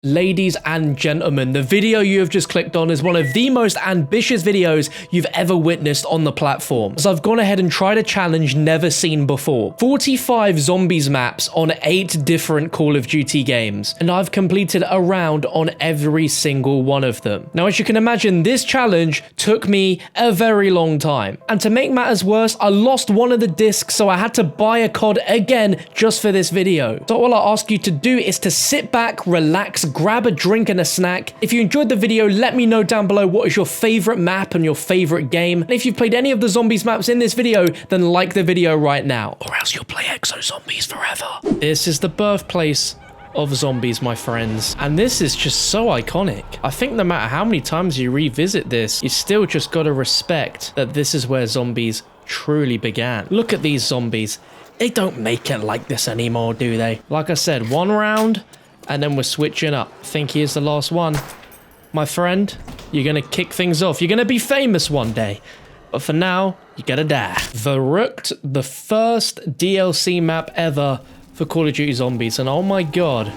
Ladies and gentlemen, the video you have just clicked on is one of the most ambitious videos you've ever witnessed on the platform. So I've gone ahead and tried a challenge never seen before. 45 zombies maps on 8 different Call of Duty games, and I've completed a round on every single one of them. Now, as you can imagine, this challenge took me a very long time. And to make matters worse, I lost one of the discs, so I had to buy a COD again just for this video. So all I ask you to do is to sit back, relax, grab a drink and a snack. If you enjoyed the video, let me know down below what is your favorite map and your favorite game. And if you've played any of the zombies maps in this video, then like the video right now, or else you'll play Exo Zombies forever. This is the birthplace of zombies, my friends, and this is just so iconic. I think no matter how many times you revisit this, you still just gotta respect that this is where zombies truly began. Look at these zombies. They don't make it like this anymore, do they? Like I said, one round, and then we're switching up. I think here's the last one. My friend, you're gonna kick things off. You're gonna be famous one day. But for now, you gotta die. Verrückt, the first DLC map ever for Call of Duty Zombies. And oh my god,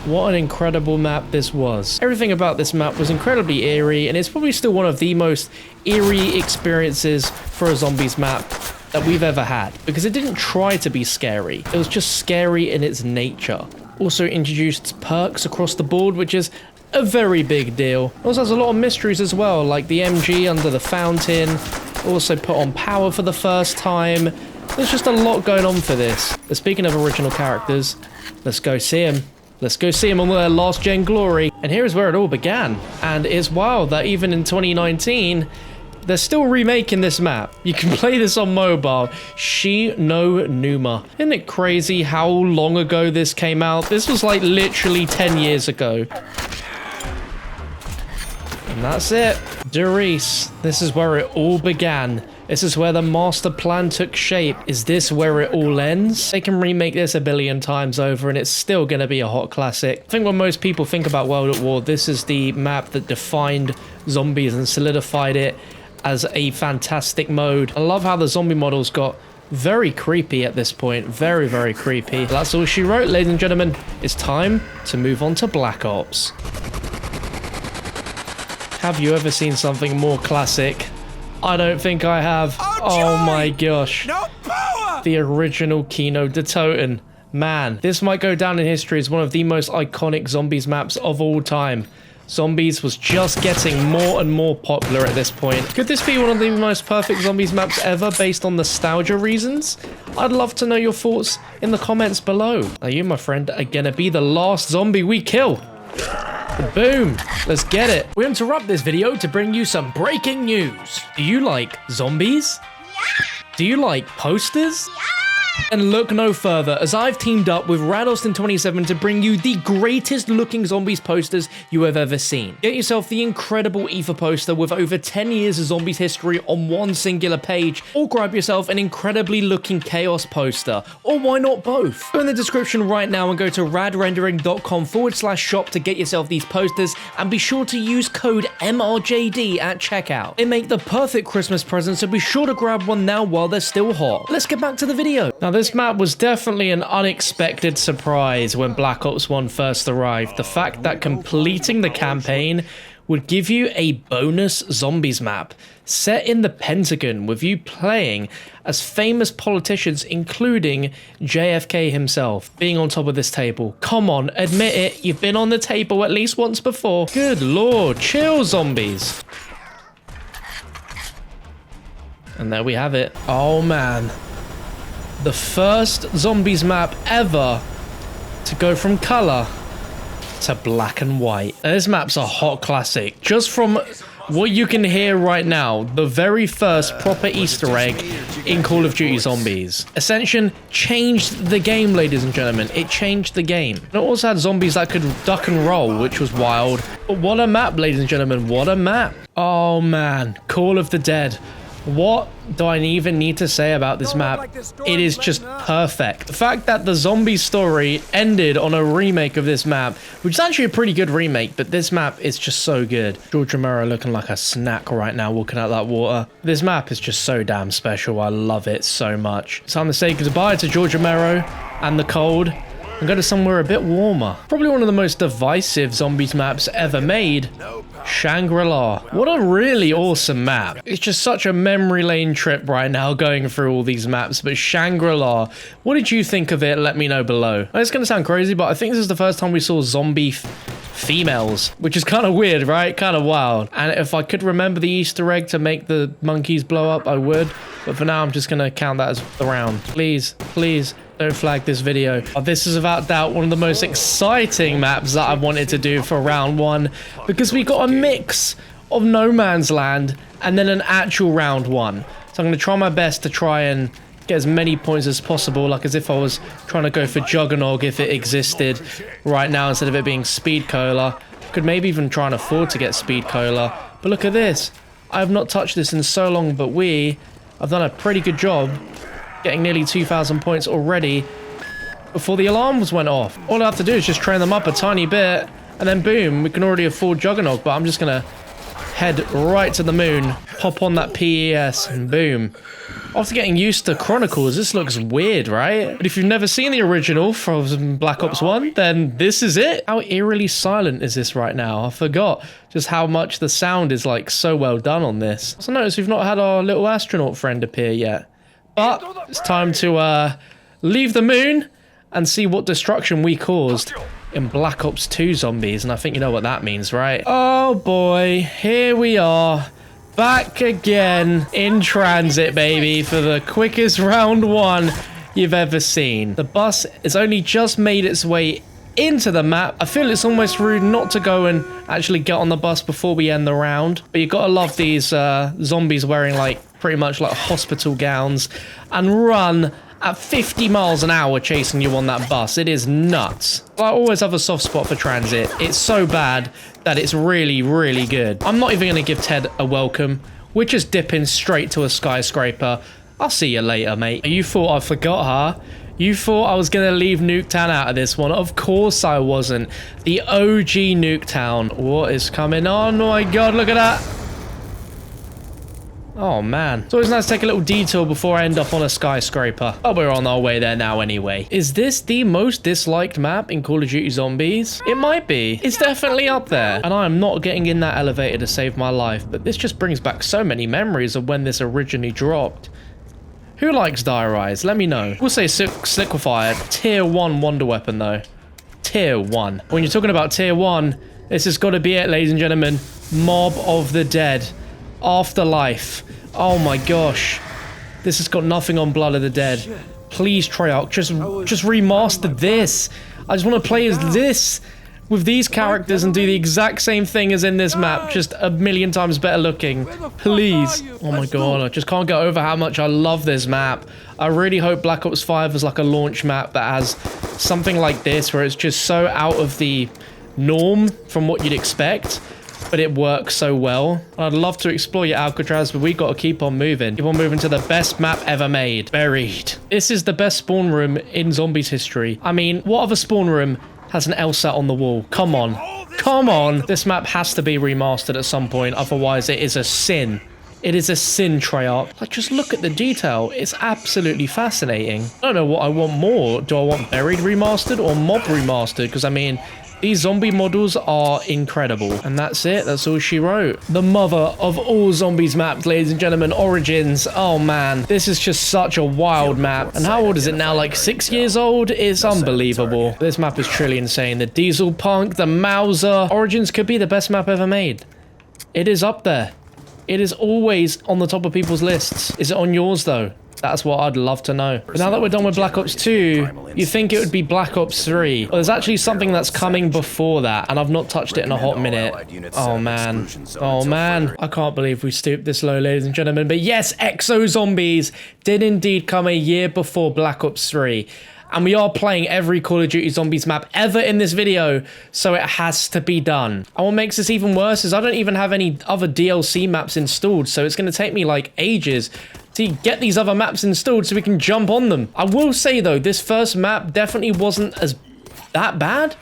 what an incredible map this was. Everything about this map was incredibly eerie, and it's probably still one of the most eerie experiences for a zombies map that we've ever had, because it didn't try to be scary. It was just scary in its nature. Also introduced perks across the board, which is a very big deal. It also has a lot of mysteries as well, like the MG under the fountain. Also put on power for the first time. There's just a lot going on for this. But speaking of original characters, let's go see them. Let's go see them on their last gen glory. And here is where it all began. And it's wild that even in 2019, they're still remaking this map. You can play this on mobile. Shi no Numa. Isn't it crazy how long ago this came out? This was like literally 10 years ago. And that's it. Doris. This is where it all began. This is where the master plan took shape. Is this where it all ends? They can remake this a billion times over and it's still going to be a hot classic. I think when most people think about World at War, this is the map that defined zombies and solidified it as a fantastic mode. I love how the zombie models got very creepy at this point. Very, very creepy. That's all she wrote, ladies and gentlemen. It's time to move on to Black Ops. Have you ever seen something more classic? I don't think I have. Oh my gosh. No power! The original Kino de Toten. Man, this might go down in history as one of the most iconic zombies maps of all time. Zombies was just getting more and more popular at this point. Could this be one of the most perfect zombies maps ever based on nostalgia reasons? I'd love to know your thoughts in the comments below. Now you, my friend, are gonna be the last zombie we kill. Boom! Let's get it. We interrupt this video to bring you some breaking news. Do you like zombies? Yeah! Do you like posters? Yeah! And look no further, as I've teamed up with Radostin27 to bring you the greatest looking zombies posters you have ever seen. Get yourself the incredible Ether poster with over 10 years of zombies history on one singular page, or grab yourself an incredibly looking Chaos poster, or why not both? Go in the description right now and go to radrendering.com/shop to get yourself these posters, and be sure to use code MrJD at checkout. They make the perfect Christmas present, so be sure to grab one now while they're still hot. Let's get back to the video. Now this map was definitely an unexpected surprise when Black Ops 1 first arrived. The fact that completing the campaign would give you a bonus zombies map set in the Pentagon with you playing as famous politicians, including JFK himself, being on top of this table. Come on, admit it, you've been on the table at least once before. Good lord, chill zombies. And there we have it. Oh man. The first zombies map ever to go from color to black and white. Now, this map's a hot classic. Just from what you can hear right now, the very first proper Easter egg in Call of Duty Zombies. Ascension changed the game, ladies and gentlemen. It changed the game. It also had zombies that could duck and roll, which was wild. But what a map, ladies and gentlemen. What a map. Oh man, Call of the Dead. What do I even need to say about this map? It is just perfect. The fact that the zombie story ended on a remake of this map, which is actually a pretty good remake, but this map is just so good. George Romero looking like a snack right now, walking out that water. This map is just so damn special. I love it so much. It's time to say goodbye to George Romero and the cold. and go to somewhere a bit warmer. Probably one of the most divisive zombies maps ever made. Shangri-La. What a really awesome map. It's just such a memory lane trip right now going through all these maps, but Shangri-La, what did you think of it? Let me know below. It's gonna sound crazy, but I think this is the first time we saw zombie females, which is kind of weird, right? Kind of wild. And if I could remember the Easter egg to make the monkeys blow up, I would. But for now, I'm just gonna count that as the round. Please, please. Don't flag this video. This is without doubt one of the most exciting maps that I wanted to do for round one, because we got a mix of No Man's Land and then an actual round one. So I'm going to try my best to try and get as many points as possible, like as if I was trying to go for Juggernog if it existed right now instead of it being Speed Cola. Could maybe even try and afford to get Speed Cola. But look at this. I have not touched this in so long, but I've done a pretty good job getting nearly 2,000 points already before the alarms went off. All I have to do is just train them up a tiny bit, and then boom, we can already afford Juggernog. But I'm just gonna head right to the moon, pop on that PES, and boom. After getting used to Chronicles, this looks weird, right? But if you've never seen the original from Black Ops 1, then this is it. How eerily silent is this right now? I forgot just how much the sound is like so well done on this. So notice we've not had our little astronaut friend appear yet. But it's time to leave the moon and see what destruction we caused in Black Ops 2 zombies. And I think you know what that means, right? Oh boy, here we are. Back again in transit, baby, for the quickest round one you've ever seen. The bus has only just made its way into the map. I feel it's almost rude not to go and actually get on the bus before we end the round. But you gotta love these zombies wearing like pretty much like hospital gowns and run at 50 miles an hour chasing you on that bus. It is nuts. I always have a soft spot for transit. It's so bad that it's really, really good. I'm not even going to give Ted a welcome. We're just dipping straight to a skyscraper. I'll see you later, mate. You thought I forgot, huh? You thought I was going to leave Nuketown out of this one? Of course I wasn't. The OG Nuketown. What is coming on? Oh my god, look at that. Oh man. It's always nice to take a little detour before I end up on a skyscraper. But we're on our way there now anyway. Is this the most disliked map in Call of Duty Zombies? It might be. It's definitely up there. And I am not getting in that elevator to save my life. But this just brings back so many memories of when this originally dropped. Who likes Dire Eyes? Let me know. We'll say Sliquify, tier 1 wonder weapon though. Tier 1. When you're talking about tier 1, this has got to be it, ladies and gentlemen. Mob of the Dead. Afterlife. Oh my gosh. This has got nothing on Blood of the Dead. Please, Treyarch, just remaster this. I just want to play as this with these characters and do the exact same thing as in this map, just a million times better looking. Please. Oh my god, I just can't get over how much I love this map. I really hope Black Ops 5 is like a launch map that has something like this where it's just so out of the norm from what you'd expect, but it works so well. I'd love to explore your Alcatraz, but we got to keep on moving. Keep on moving to the best map ever made. Buried. This is the best spawn room in Zombies history. I mean, what other spawn room has an LSAT on the wall? Come on. Come on. This map has to be remastered at some point, otherwise it is a sin. It is a sin, Treyarch. Like, just look at the detail. It's absolutely fascinating. I don't know what I want more. Do I want Buried remastered or Mob remastered? Because, I mean, these zombie models are incredible. And that's it. That's all she wrote. The mother of all zombies maps, ladies and gentlemen. Origins. Oh, man. This is just such a wild map. And how old is it now? Like 6 years old? It's unbelievable. This map is truly insane. The Diesel Punk, the Mauser. Origins could be the best map ever made. It is up there. It is always on the top of people's lists. Is it on yours, though? That's what I'd love to know. But now that we're done with Black Ops 2, you think it would be Black Ops 3. Well, there's actually something that's coming before that, and I've not touched it in a hot minute. Oh, man. Oh, man. I can't believe we stooped this low, ladies and gentlemen. But yes, Exo Zombies did indeed come a year before Black Ops 3. And we are playing every Call of Duty Zombies map ever in this video, so it has to be done. And what makes this even worse is I don't even have any other DLC maps installed, so it's going to take me like ages to get these other maps installed so we can jump on them. I will say though, this first map definitely wasn't that bad.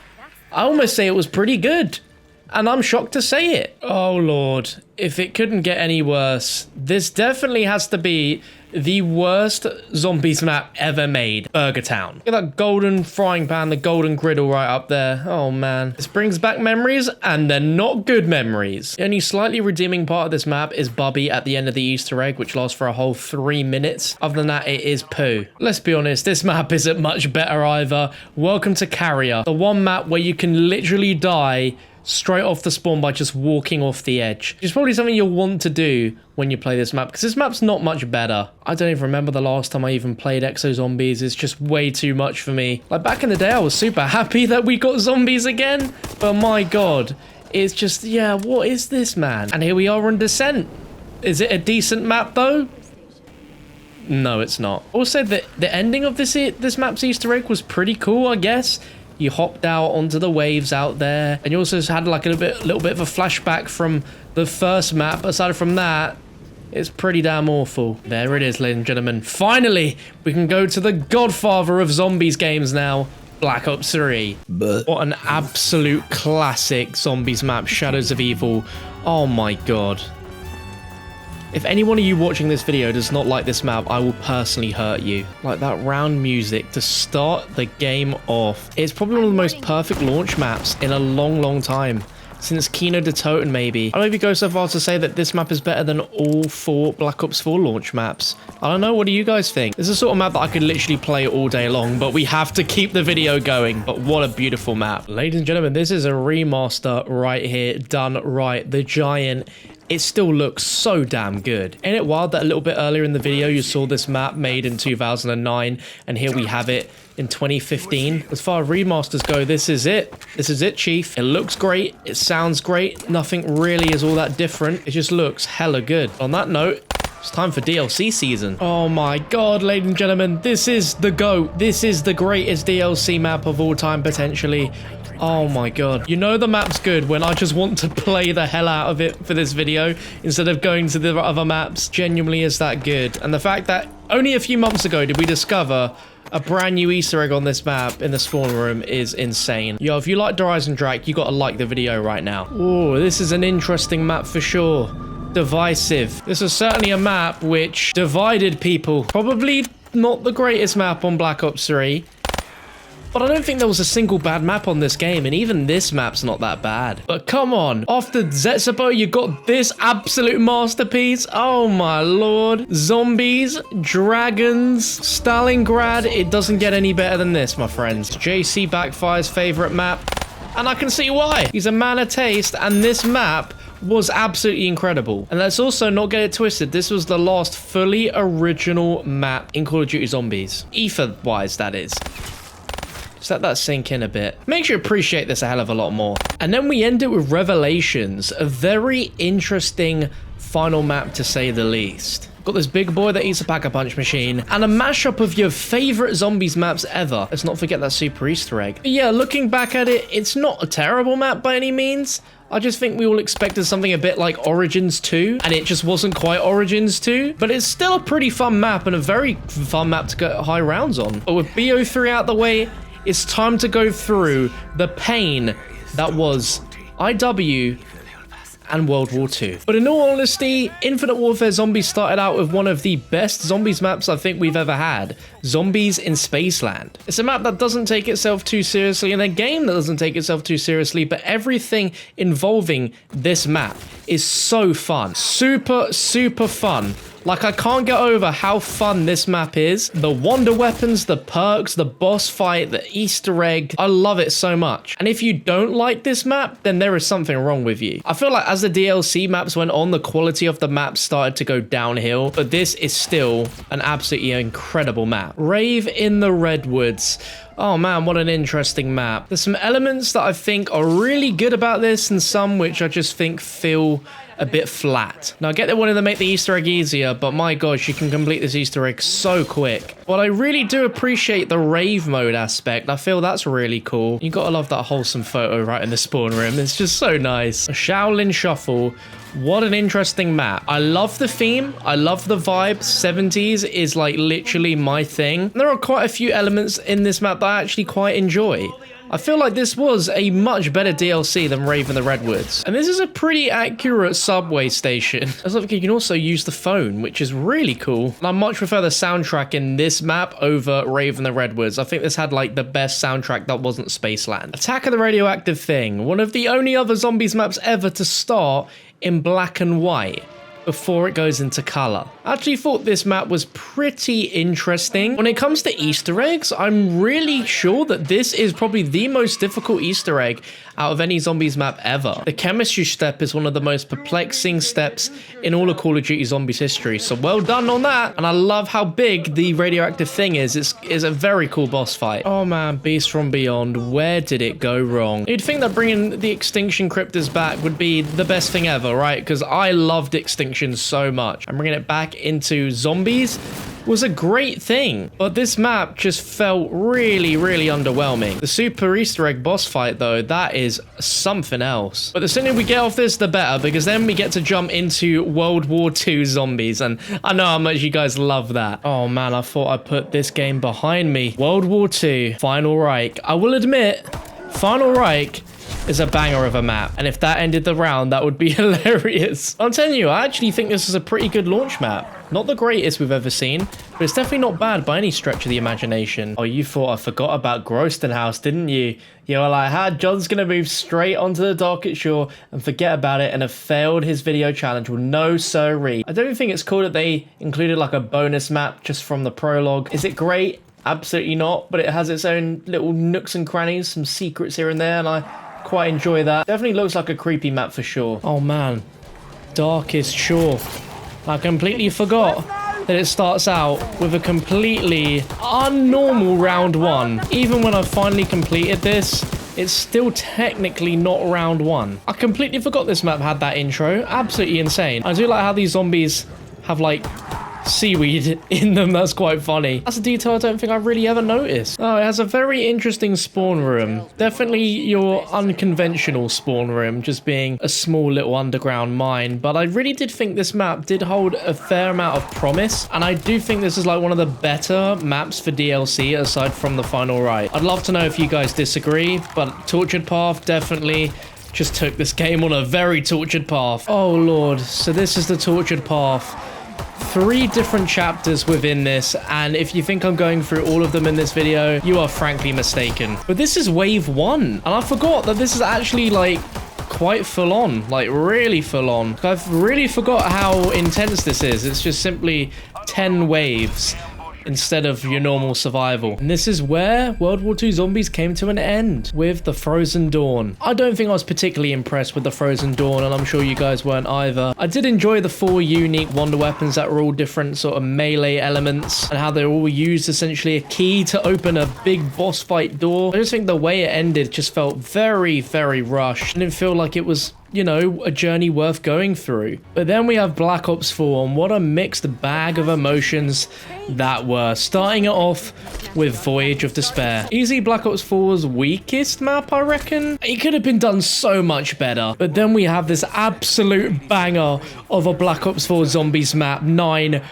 I almost say it was pretty good. And I'm shocked to say it. Oh Lord, if it couldn't get any worse, this definitely has to be the worst zombies map ever made. Burger Town. Look at that golden frying pan, the golden griddle right up there. Oh man. This brings back memories, and they're not good memories. The only slightly redeeming part of this map is Bubby at the end of the Easter egg, which lasts for a whole 3 minutes. Other than that, it is poo. Let's be honest, this map isn't much better either. Welcome to Carrier. The one map where you can literally die straight off the spawn by just walking off the edge. It's probably something you'll want to do when you play this map, because this map's not much better. I don't even remember the last time I even played Exo Zombies. It's just way too much for me. Like, back in the day, I was super happy that we got zombies again, but my god, it's just, yeah, what is this, man? And here we are on Descent. Is it a decent map, though? No, it's not. Also, the ending of this map's Easter egg was pretty cool, I guess. You hopped out onto the waves out there, and you also had like a little bit of a flashback from the first map. Aside from that, it's pretty damn awful. There it is, ladies and gentlemen. Finally, we can go to the godfather of zombies games now, Black Ops 3. What an absolute classic zombies map, Shadows of Evil. Oh my god. If any one of you watching this video does not like this map, I will personally hurt you. Like that round music to start the game off. It's probably one of the most perfect launch maps in a long time. Since Kino de Toten, maybe. I'd maybe go so far to say that this map is better than all 4 Black Ops 4 launch maps. I don't know, what do you guys think? This is the sort of map that I could literally play all day long, but we have to keep the video going. But what a beautiful map. Ladies and gentlemen, this is a remaster right here, done right. The Giant. It still looks so damn good. Ain't it wild that a little bit earlier in the video you saw this map made in 2009, and here we have it in 2015. As far as remasters go, this is it. This is it, Chief. It looks great. It sounds great. Nothing really is all that different. It just looks hella good. On that note, it's time for DLC season. Oh my god, ladies and gentlemen, this is the GOAT. This is the greatest DLC map of all time, potentially. Oh my god. You know the map's good when I just want to play the hell out of it for this video instead of going to the other maps. Genuinely is that good. And the fact that only a few months ago did we discover a brand new Easter egg on this map in the spawn room is insane. Yo, if you like Horizon Drac, you gotta like the video right now. Oh, this is an interesting map for sure. Divisive. This is certainly a map which divided people. Probably not the greatest map on Black Ops 3. But I don't think there was a single bad map on this game, and even this map's not that bad. But come on, after Zetsubo, you got this absolute masterpiece. Oh my lord. Zombies, dragons, Stalingrad. It doesn't get any better than this, my friends. JC Backfire's favorite map, and I can see why. He's a man of taste, and this map was absolutely incredible. And let's also not get it twisted. This was the last fully original map in Call of Duty Zombies. Ether-wise, that is. Just let that sink in a bit. Makes you appreciate this a hell of a lot more. And then we end it with Revelations, a very interesting final map to say the least. Got this big boy that eats a pack-a-punch machine, and a mashup of your favorite zombies maps ever. Let's not forget that super Easter egg. But yeah, looking back at it, it's not a terrible map by any means. I just think we all expected something a bit like Origins 2, and it just wasn't quite Origins 2. But it's still a pretty fun map, and a very fun map to get high rounds on. But with BO3 out the way, it's time to go through the pain that was IW and World War II. But in all honesty, Infinite Warfare Zombies started out with one of the best zombies maps I think we've ever had. Zombies in Spaceland. It's a map that doesn't take itself too seriously, and a game that doesn't take itself too seriously, but everything involving this map is so fun. Super, super fun. Like, I can't get over how fun this map is. The wonder weapons, the perks, the boss fight, the Easter egg. I love it so much. And if you don't like this map, then there is something wrong with you. I feel like as the DLC maps went on, the quality of the maps started to go downhill. But this is still an absolutely incredible map. Rave in the Redwoods. Oh man, what an interesting map. There's some elements that I think are really good about this, and some which I just think feel a bit flat. Now, I get they wanted to make the Easter egg easier, but my gosh, you can complete this Easter egg so quick. But I really do appreciate the rave mode aspect. I feel that's really cool. You gotta love that wholesome photo right in the spawn room. It's just so nice. A Shaolin Shuffle. What an interesting map. I love the theme. I love the vibe. 70s is like literally my thing. There are quite a few elements in this map that I actually quite enjoy. I feel like this was a much better DLC than Raven the Redwoods. And this is a pretty accurate subway station. As like you can also use the phone, which is really cool. And I much prefer the soundtrack in this map over Raven the Redwoods. I think this had like the best soundtrack that wasn't Spaceland. Attack of the Radioactive Thing, one of the only other zombies maps ever to start in black and white before it goes into color. I actually thought this map was pretty interesting. When it comes to Easter eggs, I'm really sure that this is probably the most difficult Easter egg out of any zombies map ever. The chemistry step is one of the most perplexing steps in all of Call of Duty Zombies history, so well done on that. And I love how big the radioactive thing is. It's a very cool boss fight. Oh man, Beast from Beyond, where did it go wrong? You'd think that bringing the Extinction Cryptors back would be the best thing ever, right? Because I loved Extinction so much. And bringing it back into zombies was a great thing, but this map just felt really underwhelming. The super Easter egg boss fight though, that is something else. But the sooner we get off this, the better, because then we get to jump into World War II zombies, and I know how much you guys love that. Oh man, I thought I put this game behind me. World War II, Final Reich. I will admit, Final Reich is a banger of a map, and if that ended the round, that would be hilarious. I'm telling you, I actually think this is a pretty good launch map. Not the greatest we've ever seen, but it's definitely not bad by any stretch of the imagination. Oh, you thought I forgot about Groston House, didn't you? You were like, how John's gonna move straight onto the dock at shore and forget about it and have failed his video challenge. Well, no sirree. I don't think it's cool that they included like a bonus map just from the prologue. Is it great? Absolutely not, but it has its own little nooks and crannies, some secrets here and there, and I quite enjoy that. Definitely looks like a creepy map for sure. Oh man, Darkest Shore. I completely forgot that it starts out with a completely unnormal round one. Even when I finally completed this, it's still technically not round one. I completely forgot this map had that intro. Absolutely insane. I do like how these zombies have like seaweed in them. That's quite funny. That's a detail I don't think I've really ever noticed. Oh, it has a very interesting spawn room. Definitely your unconventional spawn room, just being a small little underground mine. But I really did think this map did hold a fair amount of promise, and I do think this is like one of the better maps for DLC aside from the Final Right. I'd love to know if you guys disagree, but Tortured Path definitely just took this game on a very tortured path. Oh lord, so this is the Tortured Path. 3 different chapters within this, and if you think I'm going through all of them in this video, you are frankly mistaken. But this is wave 1, and I forgot that this is actually like quite full on, like really full on. I've really forgot how intense this is. It's just simply 10 waves instead of your normal survival. And this is where World War II zombies came to an end, with the Frozen Dawn. I don't think I was particularly impressed with the Frozen Dawn, and I'm sure you guys weren't either. I did enjoy the 4 unique wonder weapons that were all different sort of melee elements, and how they're all used essentially a key to open a big boss fight door. I just think the way it ended just felt very rushed. I didn't feel like it was, you know, a journey worth going through. But then we have Black Ops 4, and what a mixed bag of emotions that were. Starting it off with Voyage of Despair. Easy Black Ops 4's weakest map, I reckon. It could have been done so much better. But then we have this absolute banger of a Black Ops 4 Zombies map, 9.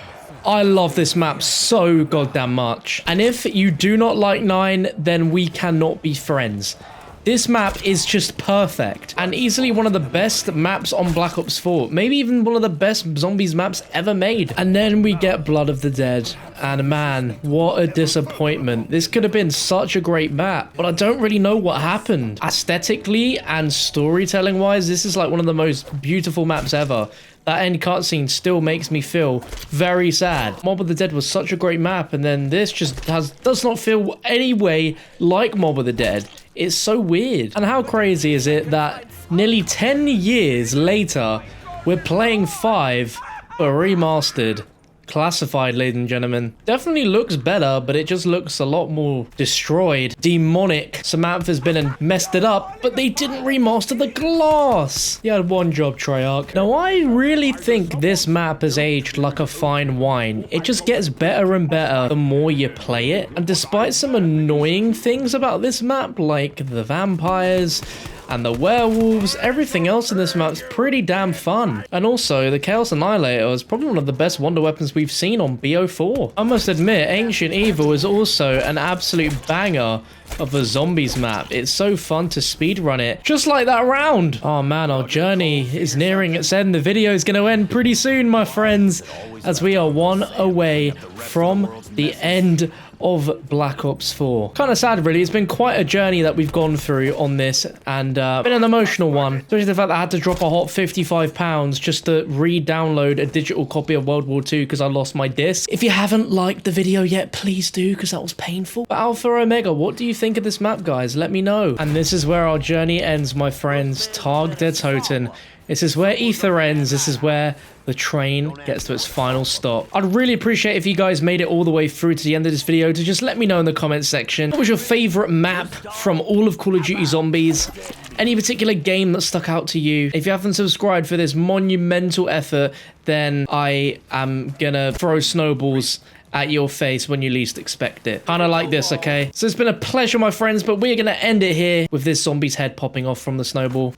I love this map so goddamn much. And if you do not like 9, then we cannot be friends. This map is just perfect, and easily one of the best maps on Black Ops 4. Maybe even one of the best zombies maps ever made. And then we get Blood of the Dead, and man, what a disappointment. This could have been such a great map, but I don't really know what happened. Aesthetically and storytelling wise, this is like one of the most beautiful maps ever. That end cutscene still makes me feel very sad. Mob of the Dead was such a great map, and then this just does not feel any way like Mob of the Dead. It's so weird. And how crazy is it that nearly 10 years later, we're playing 5, but remastered. Classified, ladies and gentlemen. Definitely looks better, but it just looks a lot more destroyed. Demonic. Samantha's been and messed it up, but they didn't remaster the glass. You had one job, Treyarch. Now, I really think this map has aged like a fine wine. It just gets better and better the more you play it. And despite some annoying things about this map, like the vampires and the werewolves. Everything else in this map's pretty damn fun. And also, the Chaos Annihilator is probably one of the best wonder weapons we've seen on BO4. I must admit, Ancient Evil is also an absolute banger of a zombies map. It's so fun to speedrun it, just like that round. Oh man, our journey is nearing its end. The video is going to end pretty soon, my friends, as we are one away from the end of Black Ops 4. Kind of sad, really. It's been quite a journey that we've gone through on this, and been an emotional one, especially the fact that I had to drop a hot £55 just to re-download a digital copy of World War II because I lost my disc. If you haven't liked the video yet, please do, because that was painful. But Alpha Omega, what do you think of this map, guys? Let me know. And this is where our journey ends, my friends. Tag der Toten. This is where Ether ends. This is where the train gets to its final stop. I'd really appreciate if you guys made it all the way through to the end of this video to just let me know in the comments section. What was your favorite map from all of Call of Duty Zombies? Any particular game that stuck out to you? If you haven't subscribed for this monumental effort, then I am gonna throw snowballs at your face when you least expect it. Kind of like this, okay? So it's been a pleasure, my friends, but we're gonna end it here with this zombie's head popping off from the snowball.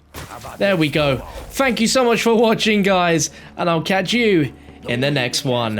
There we go. Thank you so much for watching, guys, and I'll catch you in the next one.